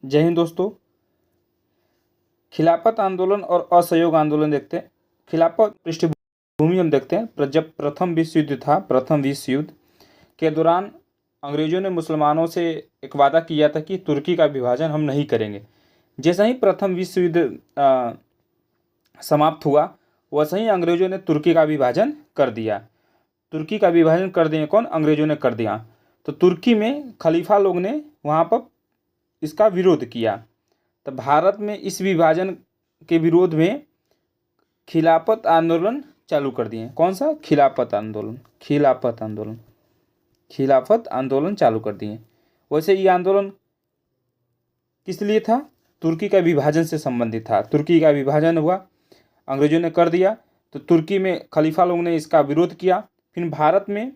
जय हिंद दोस्तों। खिलाफत आंदोलन और असहयोग आंदोलन देखते हैं। खिलाफत पृष्ठभूमि हम देखते हैं। जब प्रथम विश्व युद्ध था, प्रथम विश्व युद्ध के दौरान अंग्रेजों ने मुसलमानों से एक वादा किया था कि तुर्की का विभाजन हम नहीं करेंगे। जैसे ही प्रथम विश्व युद्ध समाप्त हुआ, वैसे ही अंग्रेजों ने तुर्की का विभाजन कर दिया। तुर्की का विभाजन कर दिया कौन? अंग्रेजों ने कर दिया। तो तुर्की में खलीफा लोग ने वहाँ पर इसका विरोध किया। तो भारत में इस विभाजन के विरोध में खिलाफत आंदोलन चालू कर दिए। कौन सा? खिलाफत आंदोलन। खिलाफत आंदोलन, खिलाफत आंदोलन चालू कर दिए। वैसे ये आंदोलन किस लिए था? तुर्की का विभाजन से संबंधित था। तुर्की का विभाजन हुआ, अंग्रेजों ने कर दिया, तो तुर्की में खलीफा लोगों ने इसका विरोध किया। फिर भारत में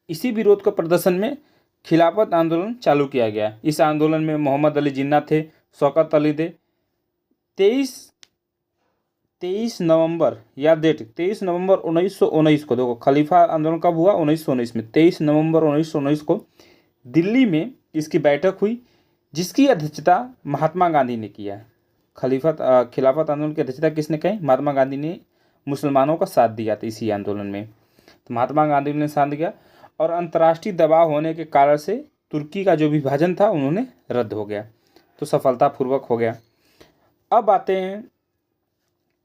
इसी विरोध को प्रदर्शन में खिलाफत आंदोलन चालू किया गया। इस आंदोलन में मोहम्मद अली जिन्ना थे, शौकत अली थे। 23 नवंबर, याद डेट, 23 नवंबर 1919 को, देखो खलीफा आंदोलन कब हुआ? 1919 में। 23 नवंबर 1919 को दिल्ली में इसकी बैठक हुई, जिसकी अध्यक्षता महात्मा गांधी ने किया। खिलाफत आंदोलन की अध्यक्षता किसने की? महात्मा गांधी ने मुसलमानों का साथ दिया था इसी आंदोलन में। तो महात्मा गांधी ने साथ दिया और अंतर्राष्ट्रीय दबाव होने के कारण से तुर्की का जो विभाजन था उन्होंने रद्द हो गया, तो सफलतापूर्वक हो गया। अब आते हैं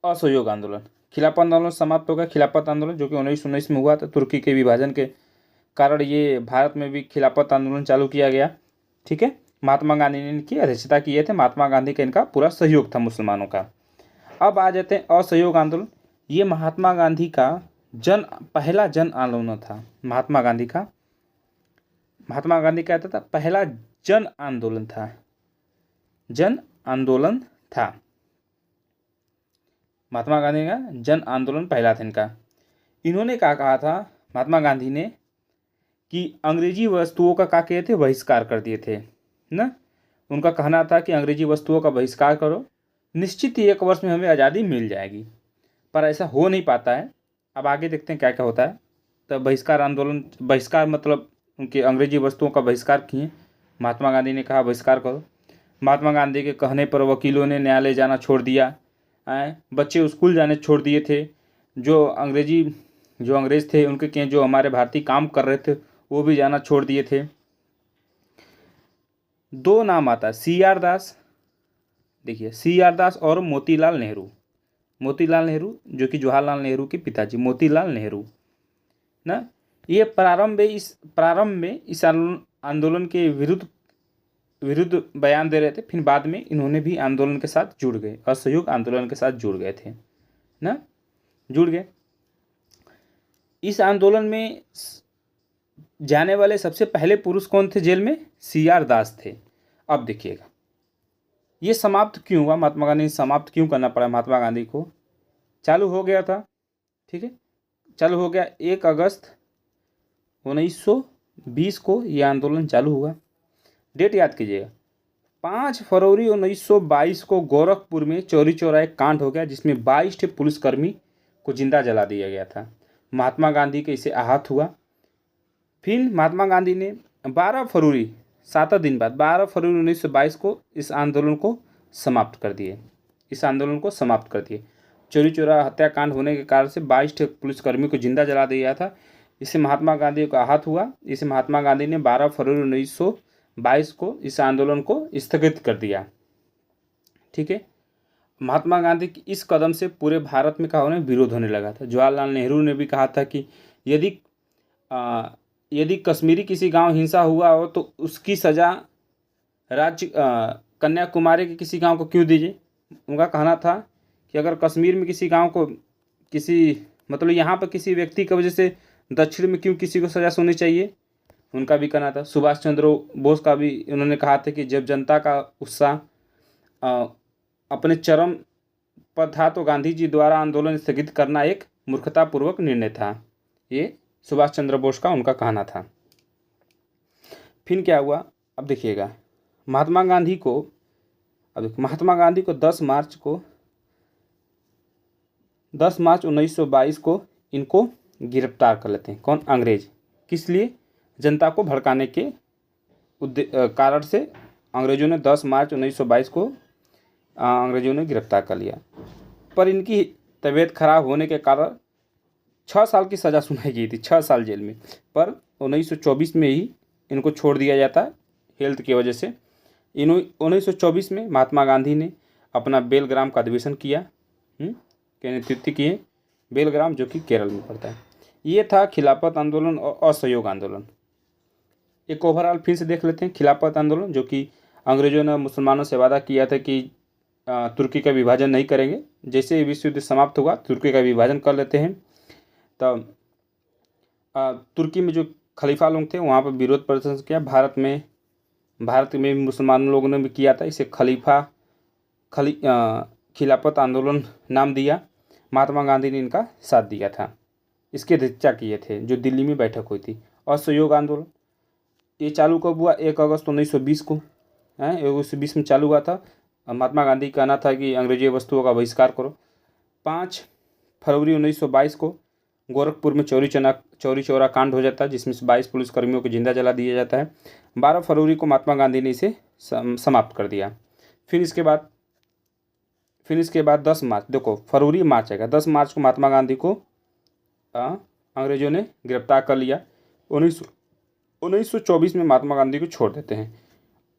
असहयोग आंदोलन। खिलाफत आंदोलन समाप्त हो गया। खिलाफत आंदोलन जो कि 1919 में हुआ था, तुर्की के विभाजन के कारण ये भारत में भी खिलाफत आंदोलन चालू किया गया। ठीक है, महात्मा गांधी ने इनकी अध्यक्षता किए थे। महात्मा गांधी का इनका पूरा सहयोग था मुसलमानों का। अब आ जाते हैं असहयोग आंदोलन। ये महात्मा गांधी का पहला जन आंदोलन था। महात्मा गांधी का कहता था पहला जन आंदोलन था। जन आंदोलन था महात्मा गांधी का जन आंदोलन पहला था इनका। इन्होंने क्या कहा था महात्मा गांधी ने कि अंग्रेजी वस्तुओं का क्या किए थे? बहिष्कार कर दिए थे ना। उनका कहना था कि अंग्रेजी वस्तुओं का बहिष्कार करो, निश्चित ही 1 वर्ष में हमें आज़ादी मिल जाएगी। पर ऐसा हो नहीं पाता है। अब आगे देखते हैं क्या क्या होता है। तो बहिष्कार मतलब उनके अंग्रेजी वस्तुओं का बहिष्कार किए। महात्मा गांधी ने कहा बहिष्कार करो। महात्मा गांधी के कहने पर वकीलों ने न्यायालय जाना छोड़ दिया, बच्चे स्कूल जाने छोड़ दिए थे। जो अंग्रेज थे उनके के जो हमारे भारतीय काम कर रहे थे वो भी जाना छोड़ दिए थे। 2 नाम आता है, CR दास। देखिए, CR दास और मोतीलाल नेहरू। मोतीलाल नेहरू जो कि जवाहरलाल नेहरू के पिताजी, मोतीलाल नेहरू ना। ये प्रारंभ में इस आंदोलन के विरुद्ध बयान दे रहे थे। फिर बाद में इन्होंने भी आंदोलन के साथ जुड़ गए, असहयोग आंदोलन के साथ जुड़ गए थे ना, जुड़ गए। इस आंदोलन में जाने वाले सबसे पहले पुरुष कौन थे जेल में? CR दास थे। अब देखिएगा ये समाप्त क्यों हुआ, महात्मा गांधी ने समाप्त क्यों करना पड़ा महात्मा गांधी को? चालू हो गया था, ठीक है, चालू हो गया 1 अगस्त 1920 को ये आंदोलन चालू हुआ। डेट याद कीजिएगा, 5 फरवरी 1922 को गोरखपुर में चौरी चौराहे कांड हो गया, जिसमें 22 पुलिसकर्मी को जिंदा जला दिया गया था। महात्मा गांधी के इसे आहत हुआ। फिर महात्मा गांधी ने 12 फरवरी, 7 दिन बाद 12 फरवरी 1922 को इस आंदोलन को समाप्त कर दिए। चौरी चौरा हत्याकांड होने के कारण से 22 पुलिसकर्मी को जिंदा जला दिया था। इससे महात्मा गांधी को आहत हुआ। इसे महात्मा गांधी ने 12 फरवरी 1922 को इस आंदोलन को स्थगित कर दिया। ठीक है, महात्मा गांधी की इस कदम से पूरे भारत में विरोध होने लगा था। जवाहरलाल नेहरू ने भी कहा था कि यदि कश्मीरी किसी गांव हिंसा हुआ हो तो उसकी सज़ा कन्याकुमारी के किसी गांव को क्यों दीजिए। उनका कहना था कि अगर कश्मीर में किसी गांव को यहाँ पर किसी व्यक्ति की वजह से दक्षिण में क्यों किसी को सज़ा सुननी चाहिए, उनका भी कहना था। सुभाष चंद्र बोस का भी उन्होंने कहा था कि जब जनता का उत्साह अपने चरम पर था तो गांधी जी द्वारा आंदोलन स्थगित करना एक मूर्खतापूर्वक निर्णय था। ये सुभाष चंद्र बोस का उनका कहना था। फिर क्या हुआ, अब देखिएगा, महात्मा गांधी को 10 मार्च 1922 को इनको गिरफ्तार कर लेते हैं। कौन? अंग्रेज। किस लिए? जनता को भड़काने के कारण से अंग्रेज़ों ने 10 मार्च 1922 को अंग्रेज़ों ने गिरफ्तार कर लिया, पर इनकी तबीयत खराब होने के कारण 6 साल की सज़ा सुनाई गई थी, 6 साल जेल में। पर 1924 में ही इनको छोड़ दिया जाता है हेल्थ की वजह से। 1924 में महात्मा गांधी ने अपना बेलग्राम का अधिवेशन किया, के नेतृत्व किए, बेलग्राम जो कि केरल में पड़ता है। ये था खिलाफत आंदोलन और असहयोग आंदोलन। एक ओवरऑल फिर से देख लेते हैं। खिलाफत आंदोलन जो कि अंग्रेज़ों ने मुसलमानों से वादा किया था कि तुर्की का विभाजन नहीं करेंगे, जैसे ही विश्व युद्ध समाप्त हुआ तुर्की का विभाजन कर लेते हैं। तब तुर्की में जो खलीफा लोग थे वहाँ पर विरोध प्रदर्शन किया। भारत में मुसलमान लोगों ने भी किया था। इसे खिलाफत आंदोलन नाम दिया। महात्मा गांधी ने इनका साथ दिया था। इसके अध्यक्षता किए थे जो दिल्ली में बैठक हुई थी। असहयोग आंदोलन ये चालू कब हुआ? 1 अगस्त 1920 को, 1920 में चालू हुआ था। महात्मा गांधी का कहना था कि अंग्रेजी वस्तुओं का बहिष्कार करो। 5 फरवरी 1922 को गोरखपुर में चौरी चौरा कांड हो जाता है, जिसमें 22 पुलिसकर्मियों को जिंदा जला दिया जाता है। 12 फरवरी को महात्मा गांधी ने इसे समाप्त कर दिया। फिर इसके बाद 10 मार्च, देखो फरवरी मार्च आएगा, 10 मार्च को महात्मा गांधी को अंग्रेजों ने गिरफ्तार कर लिया। 1924 में महात्मा गांधी को छोड़ देते हैं।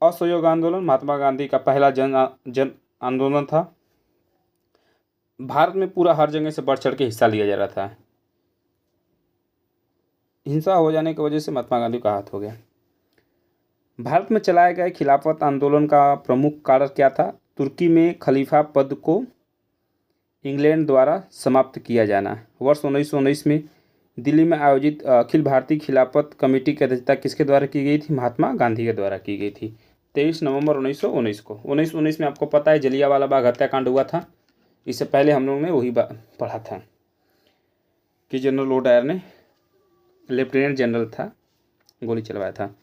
असहयोग आंदोलन महात्मा गांधी का पहला जन आंदोलन था। भारत में पूरा हर जगह से बढ़ चढ़ के हिस्सा लिया जा रहा था। हिंसा हो जाने की वजह से महात्मा गांधी का हाथ हो गया। भारत में चलाए गए खिलाफत आंदोलन का प्रमुख कारण क्या था? तुर्की में खलीफा पद को इंग्लैंड द्वारा समाप्त किया जाना। वर्ष 1919 में दिल्ली में आयोजित अखिल भारतीय खिलाफत कमेटी की अध्यक्षता किसके द्वारा की गई थी? महात्मा गांधी के द्वारा की गई थी। 23 नवंबर 1919 को। 1919 में आपको पता है जलियांवाला बाग हत्याकांड हुआ था। इससे पहले हम लोग ने वही पढ़ा था कि जनरल वो डायर ने, लेफ्टिनेंट जनरल था, गोली चलवाया था।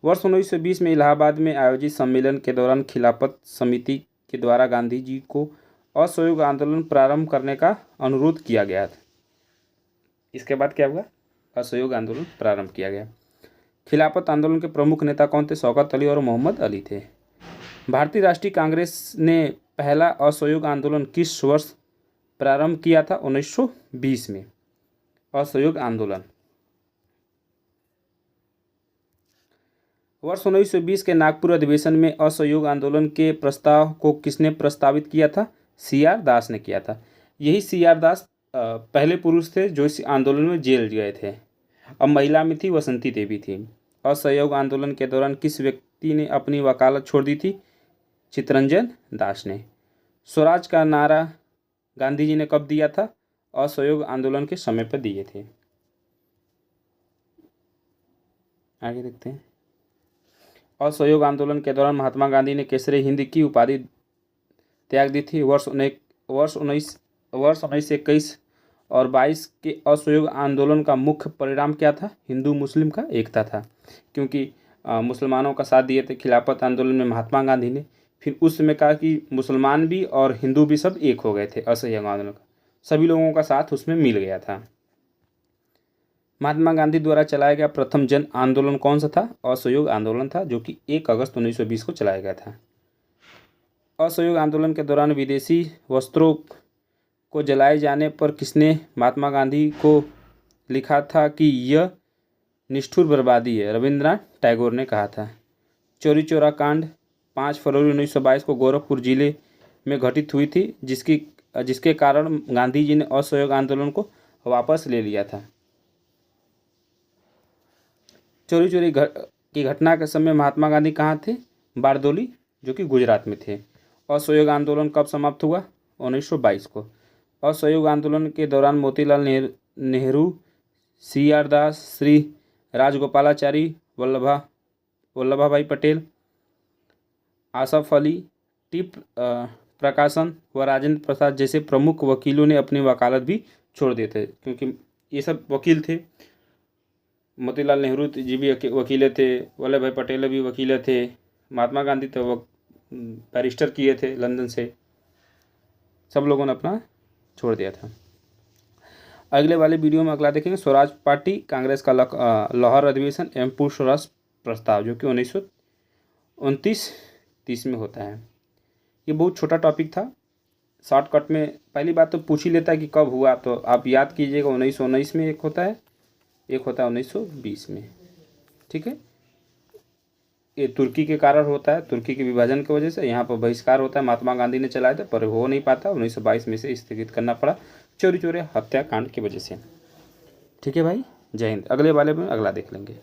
वर्ष 1920 में इलाहाबाद में आयोजित सम्मेलन के दौरान खिलाफत समिति के द्वारा गांधी जी को असहयोग आंदोलन प्रारंभ करने का अनुरोध किया गया था। इसके बाद क्या हुआ? असहयोग आंदोलन प्रारंभ किया गया। खिलाफत आंदोलन के प्रमुख नेता कौन थे? शौकत अली और मोहम्मद अली थे। भारतीय राष्ट्रीय कांग्रेस ने पहला असहयोग आंदोलन किस वर्ष प्रारंभ किया था? 1920 में। असहयोग आंदोलन वर्ष 1920 के नागपुर अधिवेशन में असहयोग आंदोलन के प्रस्ताव को किसने प्रस्तावित किया था? CR दास ने किया था। यही CR दास पहले पुरुष थे जो इस आंदोलन में जेल गए थे। अब महिला में थी वसंती देवी थी। असहयोग आंदोलन के दौरान किस व्यक्ति ने अपनी वकालत छोड़ दी थी? चित्तरंजन दास ने। स्वराज का नारा गांधी जी ने कब दिया था? असहयोग आंदोलन के समय पर दिए थे। आगे देखते हैं। असहयोग आंदोलन के दौरान महात्मा गांधी ने केसरी हिंद की उपाधि त्याग दी थी। वर्ष 1921 और 22 के असहयोग आंदोलन का मुख्य परिणाम क्या था? हिंदू मुस्लिम का एकता था, क्योंकि मुसलमानों का साथ दिए थे खिलाफत आंदोलन में महात्मा गांधी ने। फिर उस समय कहा कि मुसलमान भी और हिंदू भी सब एक हो गए थे। असहयोग आंदोलन का सभी लोगों का साथ उसमें मिल गया था। महात्मा गांधी द्वारा चलाया गया प्रथम जन आंदोलन कौन सा था? असहयोग आंदोलन था, जो कि 1 अगस्त 1920 को चलाया गया था। असहयोग आंदोलन के दौरान विदेशी वस्त्रों को जलाए जाने पर किसने महात्मा गांधी को लिखा था कि यह निष्ठुर बर्बादी है? रविंद्रनाथ टैगोर ने कहा था। चौरी चौरा कांड 5 फरवरी 1922 को गोरखपुर जिले में घटित हुई थी, जिसके कारण गांधी जी ने असहयोग आंदोलन को वापस ले लिया था। चोरी की घटना के समय महात्मा गांधी कहाँ थे? बारदोली, जो कि गुजरात में थे। असहयोग आंदोलन कब समाप्त हुआ? 1922 को। असहयोग आंदोलन के दौरान मोतीलाल नेहरू, CR दास, श्री राजगोपालाचारी, वल्लभाभाई पटेल, आसफ अली, टी प्रकाशन व राजेंद्र प्रसाद जैसे प्रमुख वकीलों ने अपनी वकालत भी छोड़ दिए थे, क्योंकि ये सब वकील थे। मोतीलाल नेहरू जी भी वकील थे, वल्लभ भाई पटेल भी वकील थे, महात्मा गांधी तो बैरिस्टर किए थे लंदन से। सब लोगों ने अपना छोड़ दिया था। अगले वाले वीडियो में अगला देखेंगे स्वराज पार्टी कांग्रेस का लाहौर अधिवेशन एवं पूर्ण स्वराज प्रस्ताव, जो कि 1929 1930 में होता है। ये बहुत छोटा टॉपिक था, शॉर्टकट में पहली बात तो पूछ ही लेता है कि कब हुआ, तो आप याद कीजिएगा 1919 में एक होता है, एक होता है 1920 में। ठीक है, ये तुर्की के कारण होता है, तुर्की के विभाजन की वजह से यहाँ पर बहिष्कार होता है, महात्मा गांधी ने चलाया था पर हो नहीं पाता, 1922 में से स्थगित करना पड़ा चोरी चोरी हत्याकांड की वजह से। ठीक है भाई, जय हिंद। अगले वाले में अगला देख लेंगे।